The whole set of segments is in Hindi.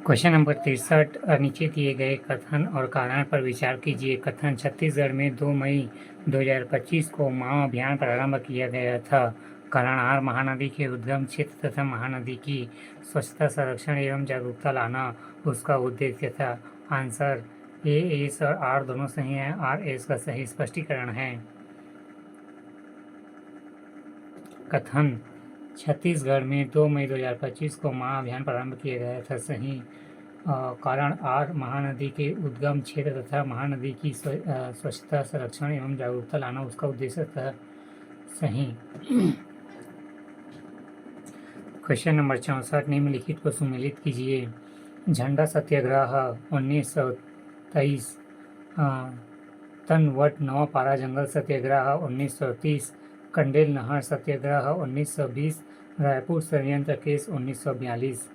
क्वेश्चन नंबर 63 नीचे दिए गए कथन और कारण पर विचार कीजिए। कथन: छत्तीसगढ़ में 2 मई 2025 को माओ अभियान प्रारंभ किया गया था। कारण: आर महानदी के उद्गम क्षेत्र तथा महानदी की स्वच्छता, संरक्षण एवं जागरूकता लाना उसका उद्देश्य था। आंसर ए, एस और आर दोनों सही हैं। आर एस का सही स्पष्टीकरण है। कथन: छत्तीसगढ़ में 2 मई 2025 को माओ अभियान प्रारंभ किया गया था। सही। कारण: आर महानदी के उद्गम क्षेत्र तथा महानदी की स्वच्छता, संरक्षण एवं जागरूकता लाना उसका उद्देश्य था। सही। क्वेश्चन नंबर 64 निम्नलिखित को सुमेलित कीजिए। झंडा सत्याग्रह 1923, तनवट नवापारा जंगल सत्याग्रह 1930, कंडेल नहर सत्याग्रह 1920, रायपुर षड्यंत्र केस 1942।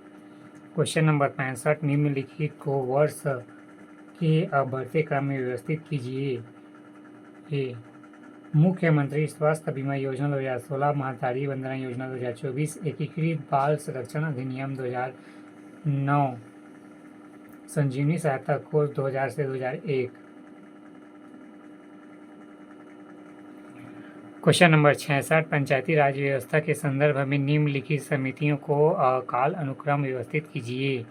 क्वेश्चन नंबर 65 निम्नलिखित को वर्ष के बढ़ते क्रम में व्यवस्थित कीजिए। ए, मुख्यमंत्री स्वास्थ्य बीमा योजना 2016, महतारी वंदना योजना 2024, एकीकृत बाल संरक्षण अधिनियम 2009, संजीवनी सहायता कोष 2000 से 2001। क्वेश्चन नंबर 66 पंचायती राज व्यवस्था के संदर्भ में निम्नलिखित समितियों को काल अनुक्रम व्यवस्थित कीजिए।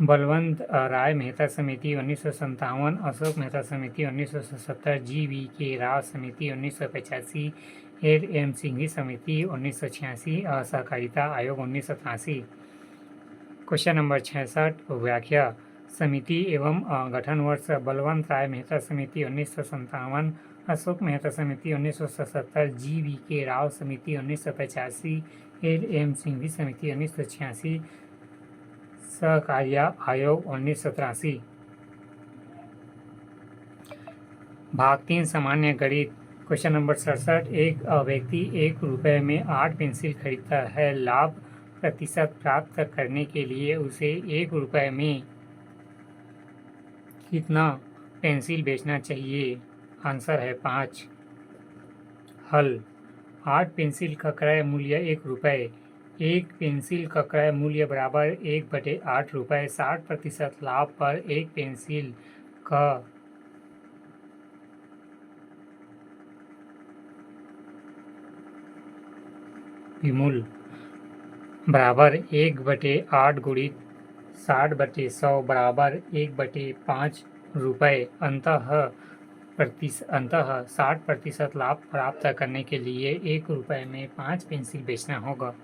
बलवंत राय मेहता समिति 1957, अशोक मेहता समिति 1977, जी.वी.के. राव समिति 1985, एल.एम. सिंघवी समिति 1986, सहकारिता आयोग 1983। क्वेश्चन नंबर 66 व्याख्या। समिति एवं गठन वर्ष: बलवंत राय मेहता समिति 1957, अशोक मेहता समिति 1977, जी.वी.के. राव समिति 1985, एल.एम. सिंघवी समिति 1986, सहकारिता आयोग 1983। भाग 3 सामान्य गणित। क्वेश्चन नंबर 67 एक व्यक्ति 1 रुपये में 8 पेंसिल खरीदता है। लाभ प्रतिशत प्राप्त करने के लिए उसे 1 रुपये में कितना पेंसिल बेचना चाहिए? आंसर है 5। हल: 8 पेंसिल का क्रय मूल्य 1 रुपये। 1 पेंसिल का क्रय मूल्य बराबर 1/8 रुपये। 60% लाभ पर 1 पेंसिल का विमूल्य बराबर 1/8 गुणित 60/100 बराबर 1/5 रुपये। अंततः 60% लाभ प्राप्त करने के लिए 1 रुपये में 5 पेंसिल बेचना होगा।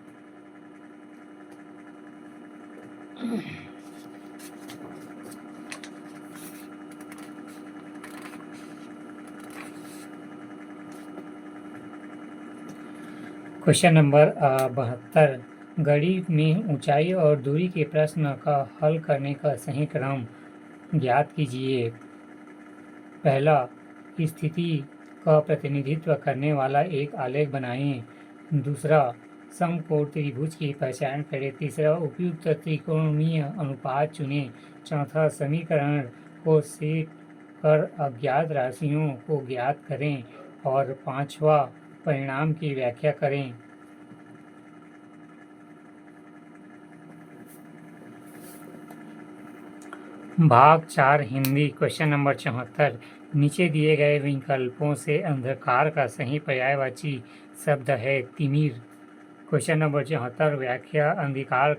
क्वेश्चन नंबर 72 गणित में ऊंचाई और दूरी के प्रश्न का हल करने का सही क्रम ज्ञात कीजिए। पहला, स्थिति का प्रतिनिधित्व करने वाला एक आलेख बनाएं। दूसरा, समकोण त्रिभुज की पहचान करें। तीसरा, उपयुक्त त्रिकोणीय अनुपात चुनें। चौथा, समीकरण को सेट कर अज्ञात राशियों को ज्ञात करें। और पांचवा, परिणाम की व्याख्या करें। भाग 4 हिंदी। क्वेश्चन नंबर 74 नीचे दिए गए विकल्पों से अंधकार का सही पर्यायवाची शब्द है तिमिर। क्वेश्चन नंबर 74 व्याख्या। अंधकार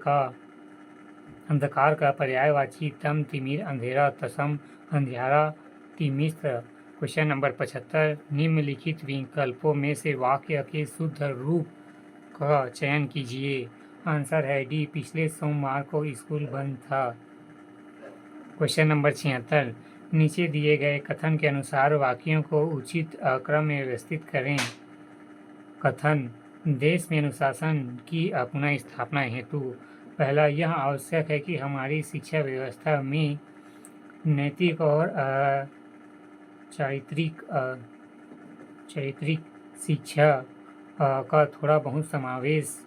का पर्यायवाची तम, तिमिर, अंधेरा, तसम, अंधियारा, तिमिस्र। क्वेश्चन नंबर 75 निम्नलिखित विकल्पों में से वाक्य के शुद्ध रूप का चयन कीजिए। आंसर है डी, पिछले सोमवार को स्कूल बंद था। क्वेश्चन नंबर 76 नीचे दिए गए कथन के अनुसार वाक्यों को उचित क्रम में व्यवस्थित करें। कथन: देश में अनुशासन की पुनः स्थापना हेतु पहला, यह आवश्यक है कि हमारी शिक्षा व्यवस्था में नैतिक और चारित्रिक शिक्षा का थोड़ा बहुत समावेश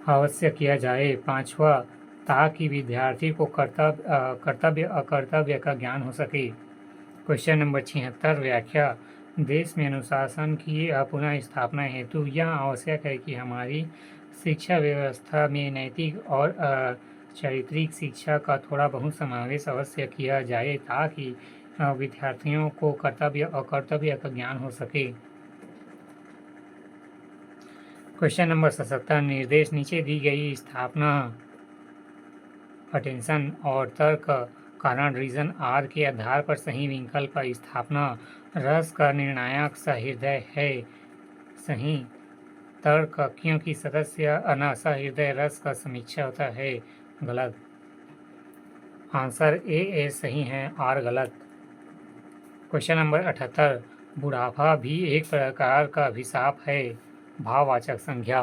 अवश्य किया जाए। पांचवा, ताकि विद्यार्थी को कर्तव्य अकर्तव्य का ज्ञान हो सके। क्वेश्चन नंबर 76 व्याख्या। देश में अनुशासन की पुनः स्थापना हेतु यह आवश्यक है कि हमारी शिक्षा व्यवस्था में नैतिक और चारित्रिक शिक्षा का थोड़ा बहुत समावेश अवश्य किया जाए ताकि विद्यार्थियों को कर्तव्य अकर्तव्य का ज्ञान हो सके। क्वेश्चन नंबर 77 निर्देश नीचे दी गई स्थापना अटेंशन और तर्क कारण रीजन आर के आधार पर सही विकल्प स्थापना रस का निर्णायक सहृदय है। सही तर्क क्योंकि सदस्य सहृदय रस का समीक्षा होता है। गलत। आंसर ए सही है, आर गलत। क्वेश्चन नंबर 78 बुढ़ापा भी एक प्रकार का अभिशाप है। भाववाचक संज्ञा।